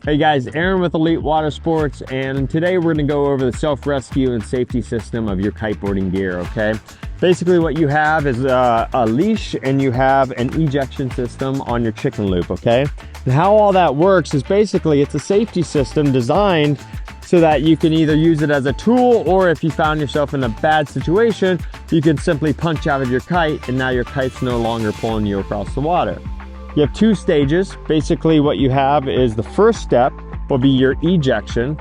Hey guys, Aaron with Elite Water Sports, and today we're going to go over the self-rescue and safety system of your kiteboarding gear, okay? Basically what you have is a leash and you have an ejection system on your chicken loop, okay? And how all that works is basically it's a safety system designed so that you can either use it as a tool, or if you found yourself in a bad situation, you can simply punch out of your kite and now your kite's no longer pulling you across the water. You have two stages. Basically what you have is the first step will be your ejection.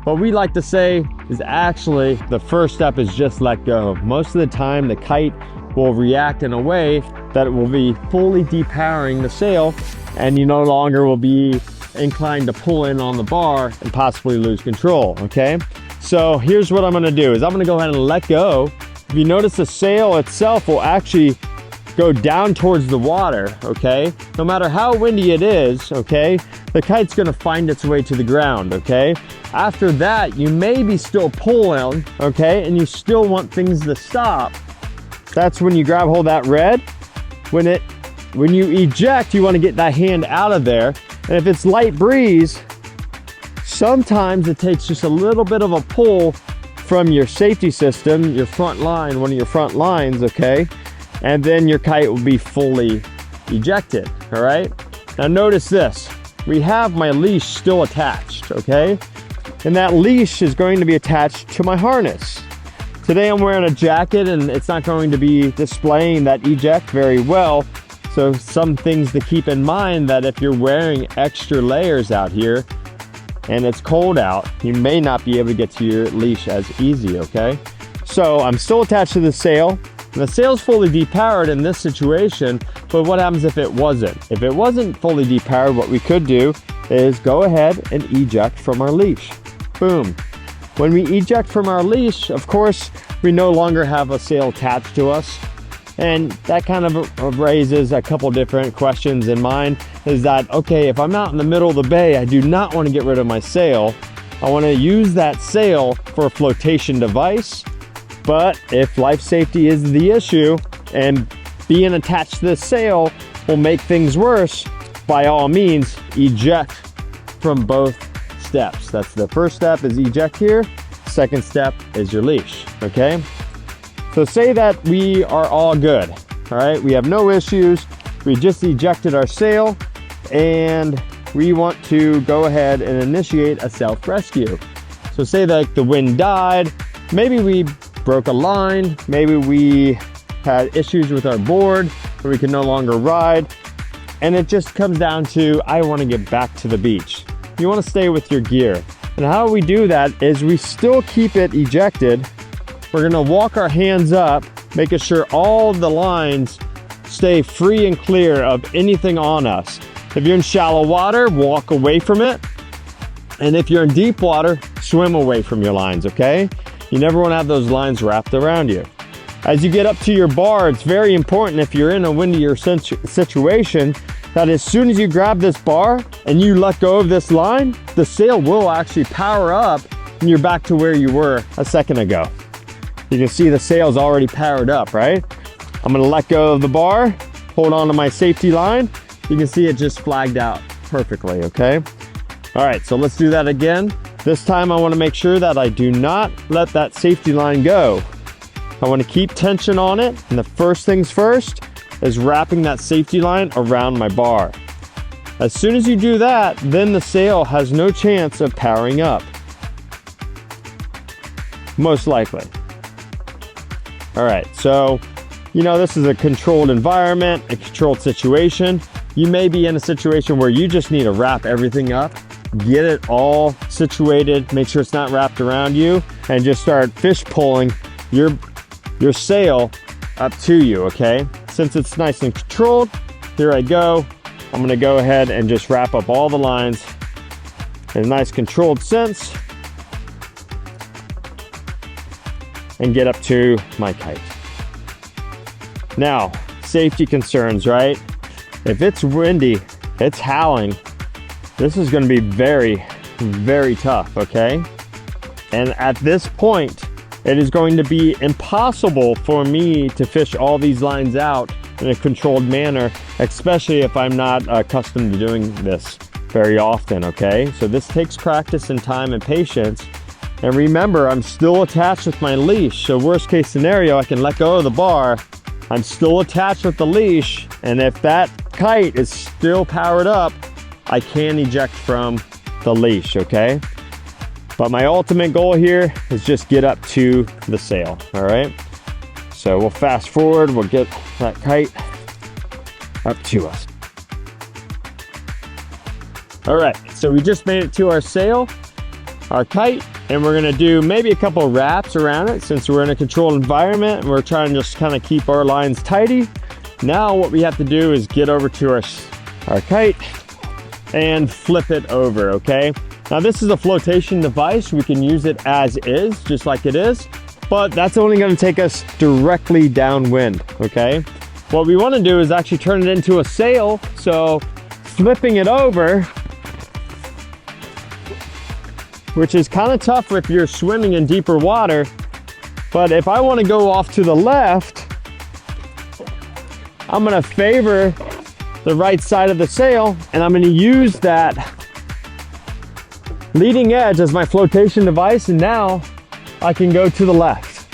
What we like to say is actually the first step is just let go. Most of the time the kite will react in a way that it will be fully depowering the sail and you no longer will be inclined to pull in on the bar and possibly lose control, okay? So here's what I'm gonna do is I'm gonna go ahead and let go. If you notice, the sail itself will actually go down towards the water, okay? No matter how windy it is, okay, the kite's gonna find its way to the ground, okay? After that, you may be still pulling, okay, and you still want things to stop. That's when you grab hold of that red. When you eject, you wanna get that hand out of there. And if it's light breeze, sometimes it takes just a little bit of a pull from your safety system, your front line, one of your front lines, okay? And then your kite will be fully ejected, all right? Now notice this, we have my leash still attached, okay? And that leash is going to be attached to my harness. Today I'm wearing a jacket and it's not going to be displaying that eject very well. So some things to keep in mind, that if you're wearing extra layers out here and it's cold out, you may not be able to get to your leash as easy, okay? So I'm still attached to the sail. And the sail's fully depowered in this situation, but what happens if it wasn't? If it wasn't fully depowered, what we could do is go ahead and eject from our leash. Boom. When we eject from our leash, of course, we no longer have a sail attached to us. And that kind of raises a couple different questions in mind. Is that, okay, if I'm out in the middle of the bay, I do not want to get rid of my sail. I want to use that sail for a flotation device. But if life safety is the issue and being attached to this sail will make things worse, by all means, eject from both steps. That's the first step, is eject here. Second step is your leash, okay? So say that we are all good, all right? We have no issues. We just ejected our sail and we want to go ahead and initiate a self-rescue. So say that the wind died, maybe we broke a line, maybe we had issues with our board where we can no longer ride, and it just comes down to, I want to get back to the beach. You want to stay with your gear. And how we do that is we still keep it ejected. We're going to walk our hands up, making sure all the lines stay free and clear of anything on us. If you're in shallow water, walk away from it. And if you're in deep water, swim away from your lines, okay? You never want to have those lines wrapped around you. As you get up to your bar, it's very important, if you're in a windier situation, that as soon as you grab this bar and you let go of this line, the sail will actually power up and you're back to where you were a second ago. You can see the sail's already powered up, right? I'm gonna let go of the bar, hold on to my safety line. You can see it just flagged out perfectly, okay? All right, so let's do that again. This time I want to make sure that I do not let that safety line go. I want to keep tension on it, and the first things first is wrapping that safety line around my bar. As soon as you do that, then the sail has no chance of powering up. Most likely. All right, so you know this is a controlled environment, a controlled situation. You may be in a situation where you just need to wrap everything up, get it all situated, make sure it's not wrapped around you, and just start fish pulling your sail up to you, okay? Since it's nice and controlled, here I go. I'm gonna go ahead and just wrap up all the lines in a nice controlled sense and get up to my kite. Now, safety concerns, right? If it's windy, it's howling, this is going to be very, very tough, okay? And at this point, it is going to be impossible for me to fish all these lines out in a controlled manner, especially if I'm not accustomed to doing this very often, okay? So this takes practice and time and patience. And remember, I'm still attached with my leash. So worst case scenario, I can let go of the bar. I'm still attached with the leash. And if that kite is still powered up, I can eject from the leash, okay? But my ultimate goal here is just get up to the sail, all right? So we'll fast forward, we'll get that kite up to us. All right, so we just made it to our sail, our kite, and we're gonna do maybe a couple wraps around it since we're in a controlled environment and we're trying to just kind of keep our lines tidy. Now what we have to do is get over to our kite and flip it over, okay? Now this is a flotation device. We can use it as is, just like it is, but that's only gonna take us directly downwind, okay? What we wanna do is actually turn it into a sail, so flipping it over, which is kind of tough if you're swimming in deeper water, but if I wanna go off to the left, I'm gonna favor the right side of the sail, and I'm gonna use that leading edge as my flotation device, and now I can go to the left.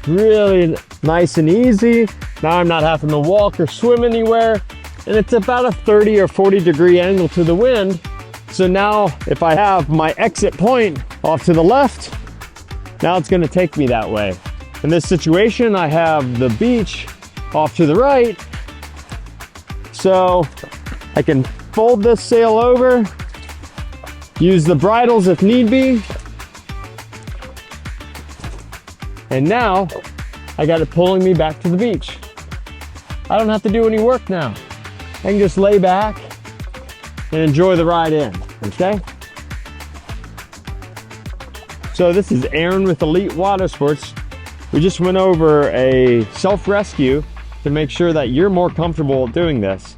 Really nice and easy. Now I'm not having to walk or swim anywhere, and it's about a 30 or 40 degree angle to the wind. So now if I have my exit point off to the left, now it's gonna take me that way. In this situation, I have the beach off to the right, so I can fold this sail over, use the bridles if need be, and now I got it pulling me back to the beach. I don't have to do any work now. I can just lay back and enjoy the ride in, okay? So this is Aaron with Elite Water Sports. We just went over a self-rescue to make sure that you're more comfortable doing this.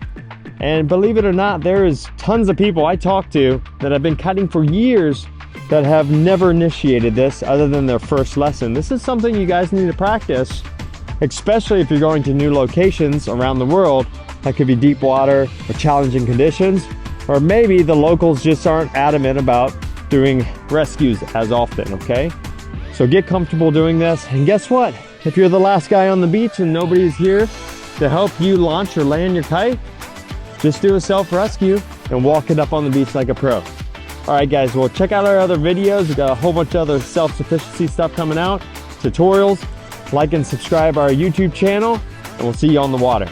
And believe it or not, there is tons of people I talk to that have been kiting for years that have never initiated this other than their first lesson. This is something you guys need to practice, especially if you're going to new locations around the world. That could be deep water or challenging conditions, or maybe the locals just aren't adamant about doing rescues as often, okay? So get comfortable doing this, and guess what? If you're the last guy on the beach and nobody's here to help you launch or land your kite, just do a self-rescue and walk it up on the beach like a pro. All right, guys, well, check out our other videos. We got a whole bunch of other self-sufficiency stuff coming out, tutorials. Like and subscribe our YouTube channel, and we'll see you on the water.